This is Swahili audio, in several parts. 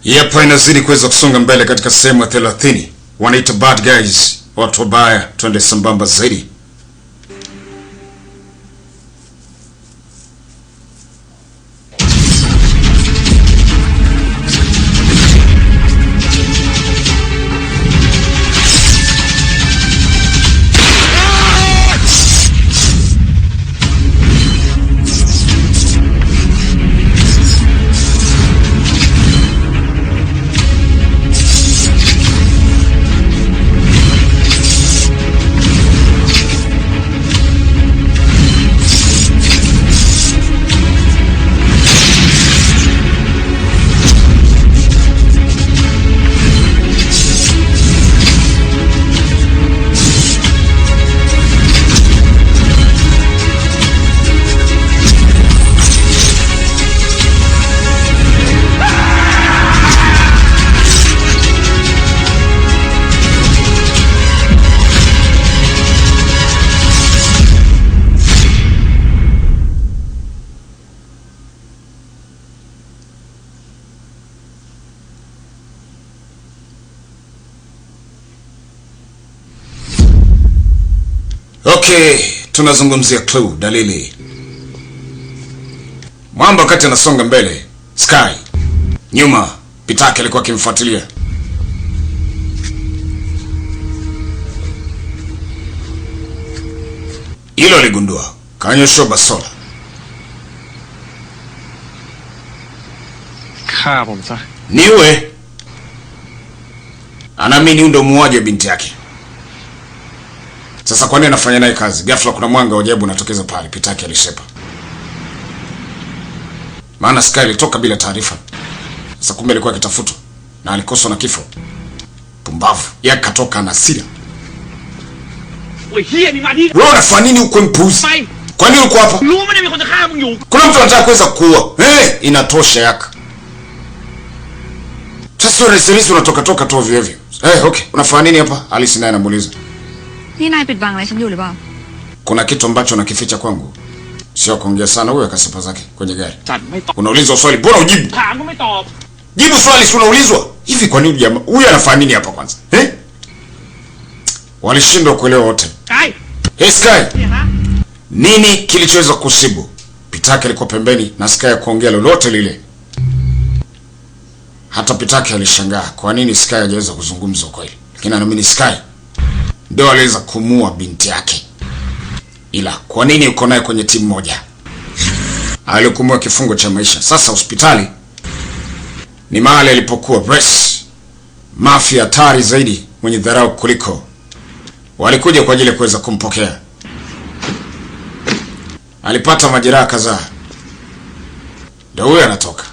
Hapa inazidi kuweza kusonga mbele katika sehemu ya 30. Wanaita bad guys, watu wabaya, twende sambamba zaidi. Okay, tunazungumzia clue, dalili. Mwamba wakati anasonga mbele, Sky nyuma, Pitake alikuwa akimfuatilia. Hilo aligundua, kanyosho basola. Niwe anaamini ndo muuaji wa binti yake. Sasa kwa nini anafanya naye kazi? Ghafla kuna mwanga wa ajabu unatokeza pale. Pitake alishepa. Maana Sky alitoka bila taarifa. Sasa kumbe alikuwa akitafutwa na alikoswa na kifo. Pumbavu. Yeye katoka na hasira. Wewe unafanya nini huko mpuzi? Kwa nini uko hapa? Kuna mtu anataka kuweza kuua. Inatosha yaka. Sasa wewe serisi unatoka toka tu ovyo ovyo. Okay. Unafanya nini hapa? Alice naye anamuuliza. Kuna kitu ambacho nakificha kwangu. Sio kuongea sana. Huyo akasipa zake kwenye gari. Unaulizwa swali, mbona ujibu? Jibu swali si unaulizwa. Hivi kwa nini jamaa huyu anafanya nini hapa kwanza? Walishindwa kuelewa wote. Sky. Nini kilichoweza kusibu? Pitake alikuwa pembeni na Sky kuongea lolote lile. Hata Pitake alishangaa kwa nini Sky hajaweza kuzungumza kweli. Lakini anaamini Sky ndio aliweza kumua binti yake. Ila kwa nini uko naye kwenye timu moja? Alihukumiwa kifungo cha maisha. Sasa hospitali ni mahali alipokuwa Brace, mafia hatari zaidi, mwenye dharau kuliko. Walikuja kwa ajili ya kuweza kumpokea. Alipata majeraha kadhaa. Ndio huyo anatoka.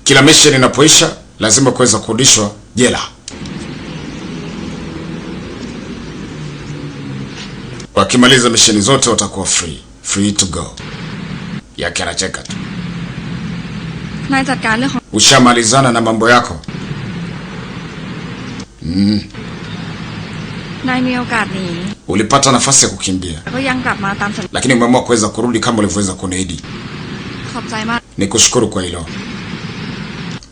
Kila mission inapoisha lazima kuweza kurudishwa jela. Wakimaliza misheni zote watakuwa free to go. Yake anacheka tu. Ushamalizana na mambo yako? Ulipata nafasi ya kukimbia, lakini umeamua kuweza kurudi kama ulivyoweza kuniahidi. Nikushukuru kwa hilo.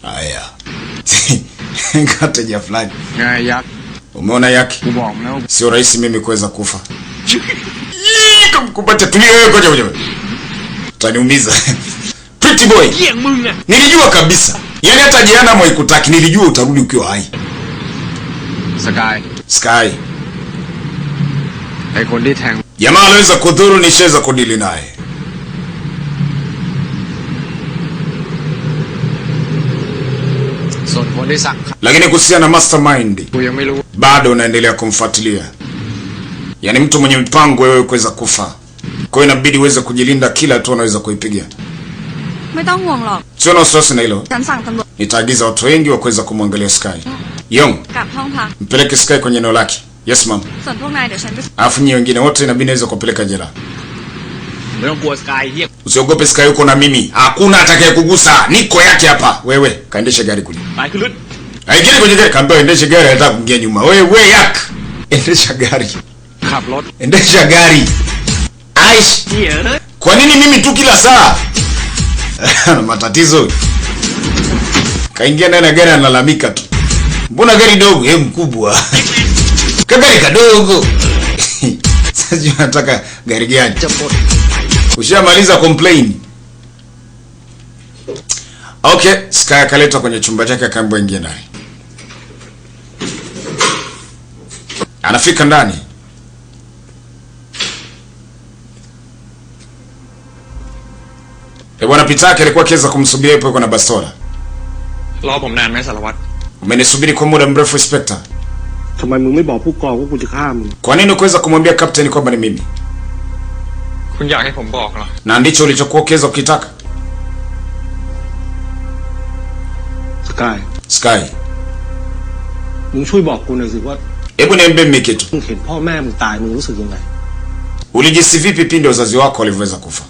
Haya. Ngateja fulani. Umeona yake? Sio rahisi mimi kuweza kufa. Kumkumbata tulio wewe ngoja. Utaniumiza. Pretty boy. Nilijua kabisa. Yaani hata jana mwaikutaki nilijua utarudi ukiwa hai. Sky. Jamaa anaweza kudhuru nishaweza kudili naye. Lakini kuhusiana na mastermind bado unaendelea kumfuatilia. Yaani mtu mwenye mpango wewe kuweza kufa. Kwa hiyo inabidi uweze kujilinda kila tu unaweza kuipiga. Sio na stress na hilo. Nitaagiza watu wengi wa kuweza kumwangalia Sky. Yong, mpeleke Sky kwenye eneo lake. Yes ma'am. Alafu nyinyi wengine wote inabidi naweza kupeleka jela. Usiogope Sky, yuko na mimi. Hakuna atakayekugusa. Niko yake hapa. Wewe kaendeshe gari kule. Haingine kwenye gari, kaambia endeshe gari, anataka kuingia nyuma. Wewe yak. Endesha gari. Endesha gari. Aish. Kwa nini mimi tu kila saa? Matatizo. Kaingia ndani ya gari analalamika tu. Mbona gari dogo? Mkubwa. Kagari kadogo. Sasa unataka gari gani? Ushamaliza complain. Okay, Sky akaletwa kwenye chumba chake akaambiwa ingia ndani. Anafika ndani. Bwana Pitake alikuwa akiweza kumsubiria hapo na bastola. Raoผมนานมั้ยสารวัตร Umenisubiri kwa muda mrefu Inspector. ทำไมมึงไม่บอกผู้กองว่ากูจะฆ่ามึง Kwa nini ukuweza kumwambia captain kwamba ni mimi? คุณอยากให้ผมบอกเหรอ Na ndicho ulichokuwa ukiweza ukitaka? Sky. มึงช่วยบอกกูหน่อยสิว่า Hebu niambie mimi kitu. มึงเห็นพ่อแม่มึงตายมึงรู้สึกยังไง Ulijisi vipi pindi wazazi wako walivyoweza kufa?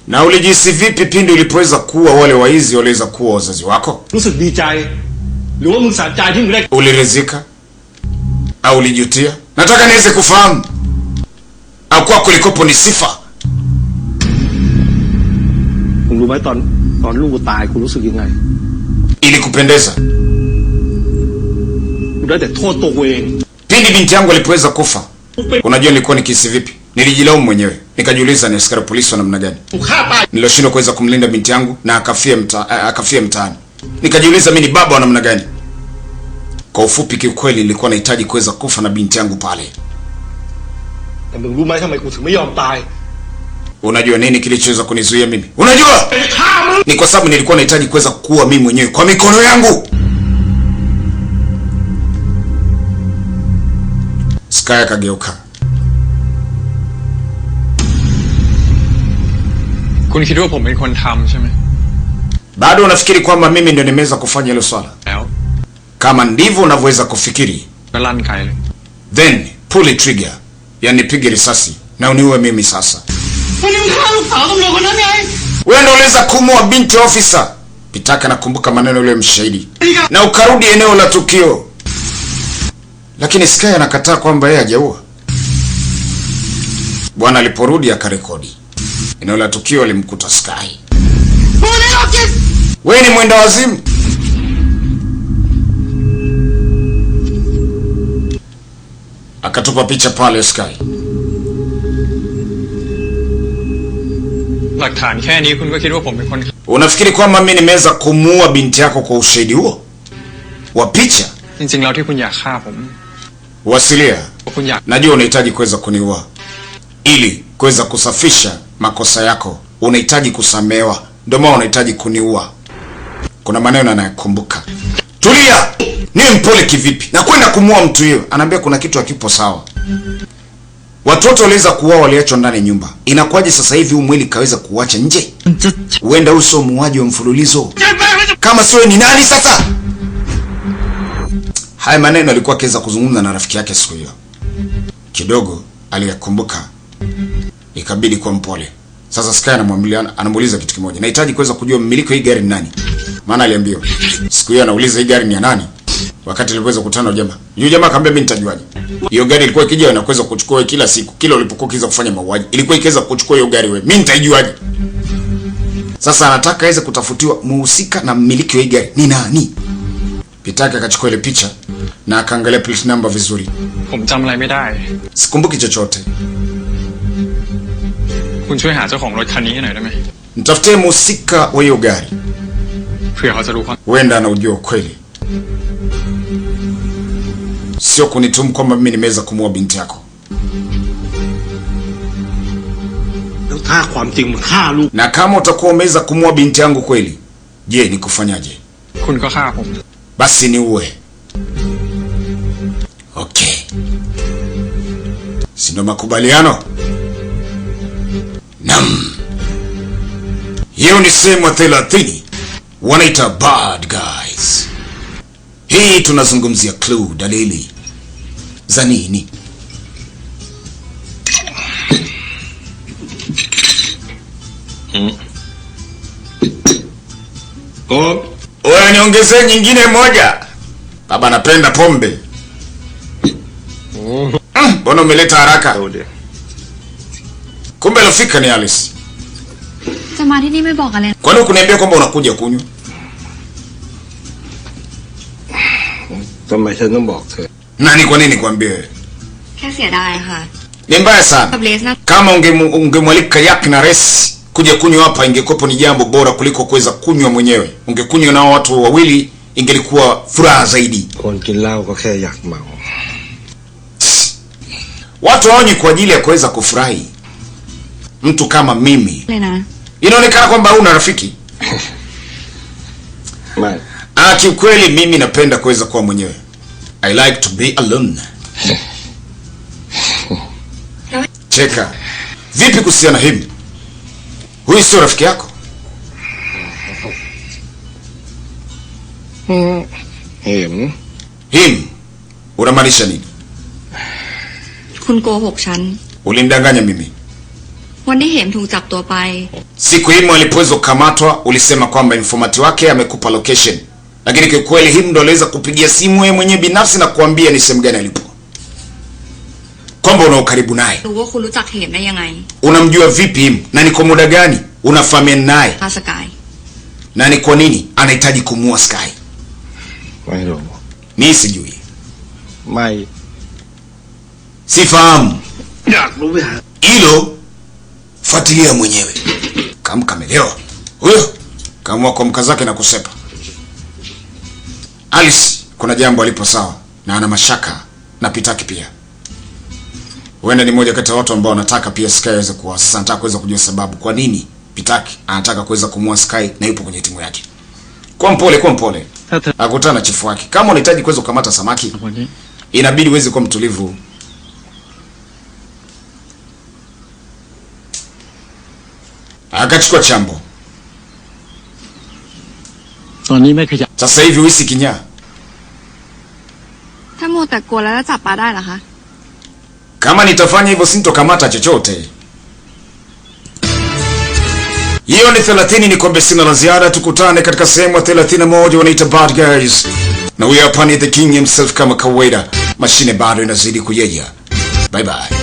Na ulijisi vipi pindi ulipoweza kuua wale waizi waliweza kuua wazazi wako? Ulirizika? Au ulijutia? Nataka niweze kufahamu. Au kwako likopo ni sifa? Ili kupendeza. Pindi binti yangu alipoweza kufa, unajua nilikuwa nikisi vipi? Nilijilaumu mwenyewe. Nikajiuliza ni askari polisi wa namna gani niloshindwa kuweza kumlinda binti yangu na akafia mtaani. Nikajiuliza mimi ni baba wa namna gani? Kwa ufupi, kiukweli nilikuwa nahitaji kuweza kufa na binti yangu pale. Unajua nini kilichoweza kunizuia mimi? Unajua? Ni kwa sababu nilikuwa nahitaji kuweza kuua mimi mwenyewe kwa mikono yangu. Sky akageuka. คุณคิดว่าผมเป็นคนทำใช่ไหม Bado unafikiri kwamba mimi ndio nimeweza kufanya hilo swala? Kama ndivyo unavyoweza kufikiri, then pull the trigger. Yani pige risasi na uniue mimi sasa. Wewe ndio unaweza kumua binti officer. Pitaka nakumbuka maneno yule mshahidi. Na ukarudi eneo la tukio. Lakini Sky anakataa kwamba yeye hajaua. Bwana aliporudi akarekodi. Eneo la tukio alimkuta Sky. Wewe ni mwenda wazimu. Akatupa picha pale Sky. Unafikiri kwamba mimi nimeweza kumuua binti yako kwa ushahidi huo wa picha? Wasilia. Najua unahitaji kuweza kuniua ili kuweza kusafisha makosa yako. Unahitaji kusamehewa. Ndio maana unahitaji kuniua. Kuna maneno anayakumbuka. Tulia. Ni mpole kivipi? Na kwenda kumuua mtu huyo. Anaambia kuna kitu hakipo sawa. Watoto waliweza kuua, waliachwa ndani ya nyumba. Inakuwaje sasa hivi huu mwili kaweza kuacha nje? Huenda uso muuaji wa mfululizo. Kama sio ni nani sasa? Haya maneno alikuwa akiweza kuzungumza na rafiki yake siku hiyo. Kidogo aliyakumbuka. Ikabidi kwa mpole. Sasa Sky anamuuliza kitu kimoja. Nahitaji kuweza kujua mmiliki wa hii gari ni nani? Maana aliambiwa. Siku hiyo anauliza hii gari ni ya nani? Wakati alipoweza kukutana na jamaa. Yule jamaa akamwambia mimi nitajuaje? Hiyo gari ilikuwa ikija na kuweza kuchukua wewe kila siku. Kila ulipokuwa ukiweza kufanya mauaji, ilikuwa ikiweza kuchukua hiyo gari wewe. Mimi nitaijuaje? Sasa anataka aweze kutafutiwa muhusika na mmiliki wa hii gari ni nani? Pitaka akachukua ile picha na akaangalia plate number vizuri. Sikumbuki chochote. Mtafutie muhusika wa hiyo gari. Huenda anaujua kweli. Sio kunitumu kwamba mimi nimeweza kumuua binti yako. Na kama utakuwa umeweza kumuua binti yangu kweli, je, nikufanyaje? Basi niue. Okay. Si ndo makubaliano? Naam. Hiyo ni sehemu 30. Wanaita bad guys. Hii tunazungumzia clue, dalili za nini? Wewe niongezee nyingine moja. Baba anapenda pombe. Mbona umeleta haraka? Kumbe alofika ni Alice. จะมาที่นี่ไม่บอกอะไร Kwani ukuniambia kwamba unakuja kunywa? ทำไมฉันต้องบอกเธอ Nani kwa nini kwambie? แค่เสียดายค่ะ Ni mbaya กั sana. บเลสนะ Kama ungemwalika Yak na Res kuja kunywa hapa, ingekuwa ni jambo bora kuliko kuweza kunywa mwenyewe. Ungekunywa nao watu wawili, ingelikuwa furaha zaidi. คนกินเหล้าก็แค่อยากเมา Watu haonyi kwa ajili ya kuweza kufurahi. Mtu kama mimi เลยนะ inaonekana kwamba huna rafiki. ไม่ Kiukweli mimi napenda kuweza kuwa mwenyewe. I like to be alone. Cheka. Vipi kuhusiana him? Huyu sio rafiki yako? เห็น Him. Unamaanisha nini? คุณโกหกฉัน Ulimdanganya mimi. วันที่เหมถูกจับตัวไป Siku himu alipoweza kukamatwa ulisema kwamba informati wake amekupa location. Lakini kwa kweli him ndo aliweza kupigia simu yeye mwenyewe binafsi na kuambia ni sehemu gani alipo. Kwamba una ukaribu naye. รู้ว่าคุณรู้จักเหมได้ยังไง Unamjua vipi him? Na ni kwa muda gani unafahamiana naye? พาสกาย Na ni kwa nini anahitaji kumua Sky? ไม่รู้ Mimi sijui. ไม่ Sifahamu. อยากรู้ไปหา Hilo fuatilia mwenyewe. Kama kamelewa. Huyo kama kwa mka zake na kusepa. Alice kuna jambo alipo sawa na ana mashaka na Pitaki pia. Huenda ni moja kati ya watu ambao wanataka pia Sky aweze kuwa. Sasa nataka kuweza kujua sababu kwa nini Pitaki anataka kuweza kumua Sky na yupo kwenye timu yake. Kwa mpole, kwa mpole. ถ้าเธอ Akutana na chifu wake. Kama unahitaji kuweza kukamata samaki, วันนี้ inabidi uweze kuwa mtulivu. Akachukua chambo. ตอนนี้ไม่ขยับ Sasa hivi wisi kinyaa. ถ้าโมวแต่กลัวแล้วจะจับปลาได้เหรอคะ Kama nitafanya hivyo sintokamata chochote. Hiyo ni 30, ni kombe sina la ziada. Tukutane katika sehemu ya 31 wanaita Bad Guys. Na huyu hapa ni the king himself kama kawaida. Mashine bado inazidi kuyeya. Bye bye.